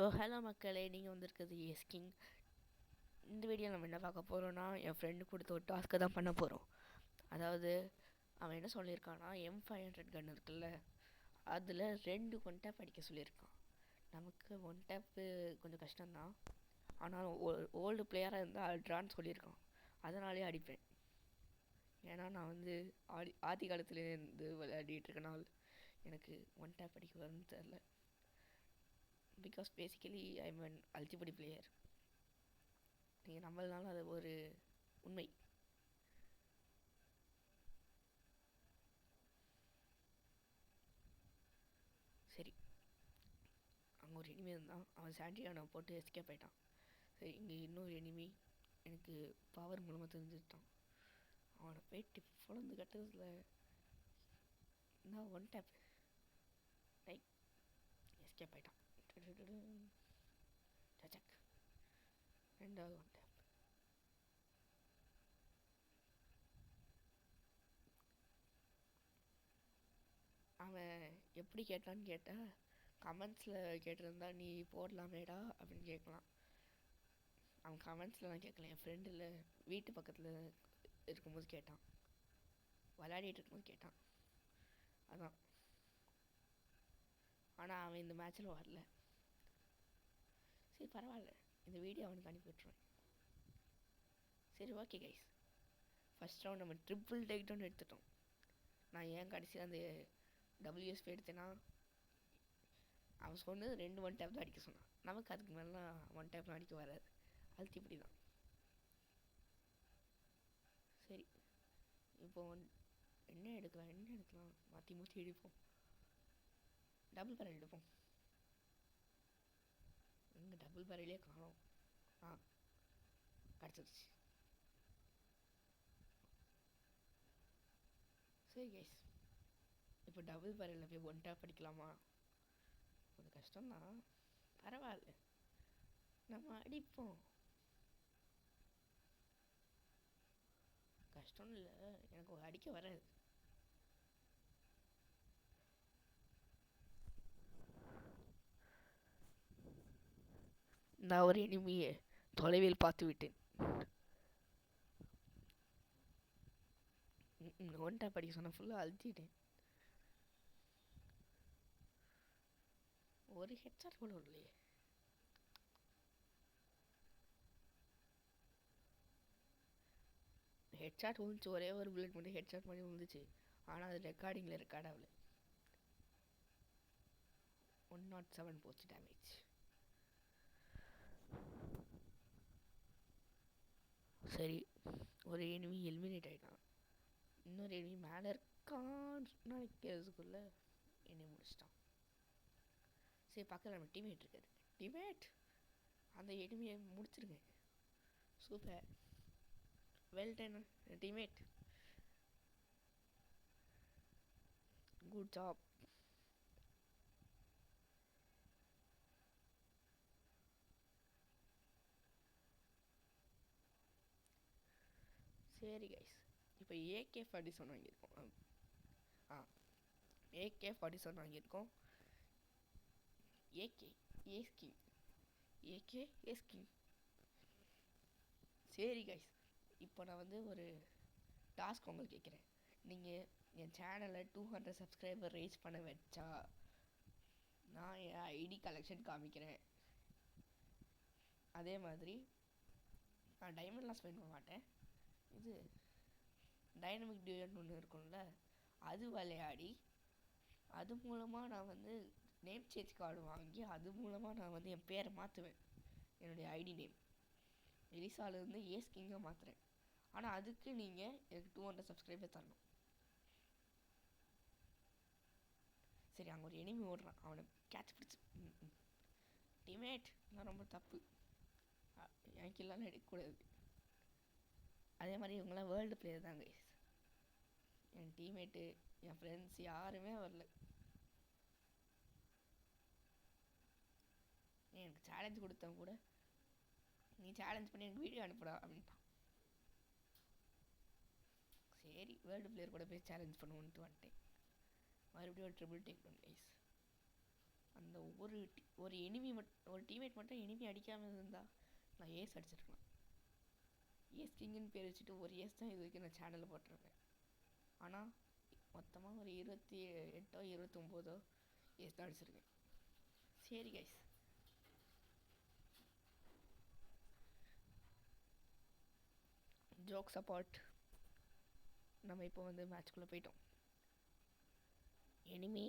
So hello மக்களே, நீங்கள் வந்திருக்கிறது எஸ்கிங். இந்த வீடியோ நம்ம என்ன பார்க்க போகிறோன்னா, என் ஃப்ரெண்டு கொடுத்த ஒரு டாஸ்க்கை தான் பண்ண போகிறோம். அதாவது அவன் என்ன சொல்லியிருக்கான்னா, M500 கன் இருக்குல்ல, அதில் 2 ஒன் டேப் அடிக்க சொல்லியிருக்கான். நமக்கு ஒன் டேப்பு கொஞ்சம் கஷ்டம்தான், ஆனால் ஓல்டு பிளேயராக இருந்தால் அல்ட்ரான்னு சொல்லியிருக்கான். அதனாலே அடிப்பேன். ஏன்னா நான் வந்து ஆதி காலத்துலேருந்து விளையாடிட்டு இருக்கனால எனக்கு ஒன் டேப் அடிக்க வரும்னு தெரில. பிகாஸ் பேசிக்கலி ஐம் அன் அல்டிபடி பிளேயர். நீங்கள் நம்பலனாலும் அது ஒரு உண்மை. சரி, அங்கே ஒரு எனிமி இருந்தான். அவன் சாண்டியானோ போட்டு எஸ்கேப் ஆகிட்டான். சரி, இங்கே இன்னொரு எனிமி எனக்கு பவர் மூலமாக தெரிஞ்சுட்டான். அவனை போயிட்டு பொழந்து கட்டுறதுல நான் ஒன் டேப் லைக் எஸ்கேப் ஆகிட்டான். டச்சக், ரெண்டாவது ஒன் டேப். அவன் எப்படி கேட்டான்னு கேட்டால், கமெண்ட்ஸில் கேட்டிருந்தா நீ போடலாமேடா அப்படின்னு கேட்கலாம். அவன் கமெண்ட்ஸில் நான் கேட்கல, என் ஃப்ரெண்டில் வீட்டு பக்கத்தில் இருக்கும்போது கேட்டான், விளையாடிட்டு இருக்கும்போது கேட்டான். அதான். ஆனால் அவன் இந்த மேட்ச்சில் வரல. சரி பரவாயில்ல, இந்த வீடியோ அவனுக்கு அனுப்பி விட்ருவேன். சரி ஓகே கைஸ், ஃபஸ்ட் ரவுண்ட் நம்ம ட்ரிபிள் டேக் டவுன் எடுத்துட்டோம். நான் ஏன் கடைசியில் அந்த WSP எடுத்தேன்னா, அவன் சொன்னது 2 ஒன் டேப் தான் அடிக்க சொன்னான். நமக்கு அதுக்கு மேலாம் ஒன் டேப்லாம் அடிக்க வராது, அழுத்தி இப்படி தான். சரி, இப்போ என்ன எடுக்கலாம் மாற்றி மாற்றி எடுப்போம். டபுள் பேரல் எடுப்போம். இங்கே டபுள் பேரலே காணோம். கிடச்சிருச்சு. சரி கைஸ், இப்போ டபுள் பேரலில் போய் ஒன் டேப் அடிக்கலாமா? கொஞ்சம் கஷ்டம்தான், பரவாயில்ல, நம்ம அடிப்போம். கஷ்டம் இல்லை, எனக்கு அடிக்க வராது. நான் ஒரு எனிமியை தொலைவில் பார்த்து விட்டேன். ஒன் டேப் அடிக்க சொன்ன ஃபுல்லாக அழுத்திட்டேன். ஒரு ஹெட்ஷாட் கூட இல்லையே. ஹெட்ஷாட் விழுந்துச்சு, ஒரே ஒரு புல்லட் மட்டும் ஹெட்ஷாட் பண்ணி விழுந்துச்சு. ஆனால் அது ரெக்கார்டிங்கில் ரெக்கார்ட் ஆகல. 107 போச்சு டேமேஜ். சரி, ஒரு எனிமி எலிமினேட் ஆகிட்டான். இன்னொரு எனிமி மேலே இருக்கான்னு நினைக்கிறதுக்குள்ளே என்னை முடிச்சிட்டான். சரி, பக்கத்தில் நம்ம டீம்மேட் இருக்காரு. டீம்மேட், அந்த எனிமியை முடிச்சிருங்க. Super, well done teammate, good job. சரி கைஸ், இப்போ AK-47 வாங்கியிருக்கோம். AK-47 வாங்கியிருக்கோம். AK சரி கைஸ், இப்போ நான் வந்து ஒரு டாஸ்க் உங்களுக்கு கேட்குறேன். நீங்கள் என் சேனலை 200 சப்ஸ்கிரைபர் ரீச் பண்ண வச்சா நான் என் ஐடி கலெக்ஷன் காமிக்கிறேன். அதே மாதிரி நான் டைமண்ட்லாம் ஸ்பெண்ட் பண்ண மாட்டேன். இது டைனமிக் டியூயல்னு ஒன்று இருக்கும்ல, அது விளையாடி அது மூலமாக நான் வந்து நேம் சேஞ்ச் கார்டு வாங்கி அது மூலமாக நான் வந்து என் பேரை மாற்றுவேன். என்னுடைய ஐடி நேம் எலிசாலேருந்து ஏஸ்கிங்காக மாற்றுறேன். ஆனால் அதுக்கு நீங்கள் எனக்கு 200 சப்ஸ்கிரைபர் தரணும். சரி, அங்கே ஒரு எனிமி ஓடுறான், அவனை கேட்ச் பிடிச்சி. டீம்மேட், நான் ரொம்ப தப்பு, எனக்கு இல்லைன்னு எடுக்கக்கூடாது. அதே மாதிரி இவங்களாம் வேர்ல்டு பிளேயர் தான் கைஸ். என் டீம்மேட்டு, என் ஃப்ரெண்ட்ஸ் யாருமே வரல. எனக்கு சேலஞ்ச் கொடுத்தவன் கூட, நீ சேலஞ்ச் பண்ணி எனக்கு வீடியோ அனுப்புடா அப்படின்ட்டான். சரி, வேர்ல்டு பிளேயர் கூட போய் சேலஞ்ச் பண்ணுவோன்ட்டு வந்துட்டேன். மறுபடியும் ஒரு ட்ரிபிள் டேக் டவுன் கைஸ். அந்த ஒரு எனிமி ஒரு டீம்மேட் மட்டும் எனிமி அடிக்காமல் இருந்தால் நான் ஏஸ் அடிச்சிருக்கலாம். ஏஸ் கிங்குன்னு பேர் வச்சுட்டு ஒரு ஏஸ் தான் இது வரைக்கும் நான் சேனலில் போட்டிருக்கேன். ஆனால் மொத்தமாக ஒரு 28 29 ஏஸ் தான் அடிச்சிருக்கேன். சரி கைஸ், ஜோக்ஸ் அப்பார்ட், நம்ம இப்போ வந்து மேட்ச்குள்ளே போயிட்டோம். எனிமி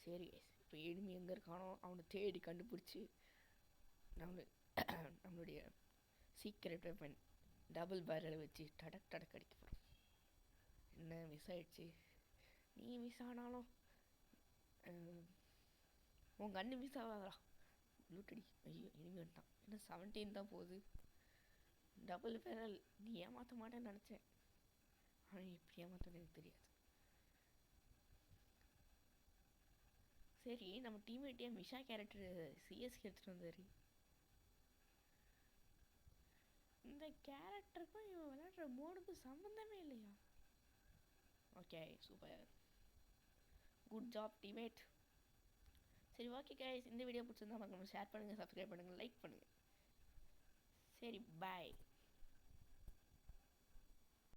சரி கைஸ், இப்போ எனிமி எங்கே இருக்கானோ அவனை தேடி கண்டுபிடிச்சி நம்மளுடைய சீக்ரெட் வெப்பன் டபுள் பேரலை வச்சு டடக் டடக் அடிக்க போகிறோம். என்ன மிஸ் ஆகிடுச்சு, நீ மிஸ் ஆனாலும் உன் கண்ணு மிஸ் ஆகாதா. லூட்டடி. ஐயோ இனிமே வந்துட்டான். என்ன 17 தான் போகுது. டபுள் பேரல் நீ ஏமாற்ற மாட்டேன்னு நினச்சேன், ஆனால் எப்படி ஏமாற்றன்னு எனக்கு தெரியாது. சரி, நம்ம டீம்மேட்டே மிஷா கேரக்டர் சிஎஸ்க்கு எடுத்துகிட்டு வந்தார். இந்த கேரக்டருக்கும் இவன் விளையாடுற மோடுக்கும் சம்மந்தமே இல்லையா? Okay, super, good job teammate. சரி ஓகே கைஸ், இந்த வீடியோ பிடிச்சிருந்தா மறக்காம ஷேர் பண்ணுங்கள், சப்ஸ்கிரைப் பண்ணுங்கள், லைக் பண்ணுங்கள். சரி பாய்.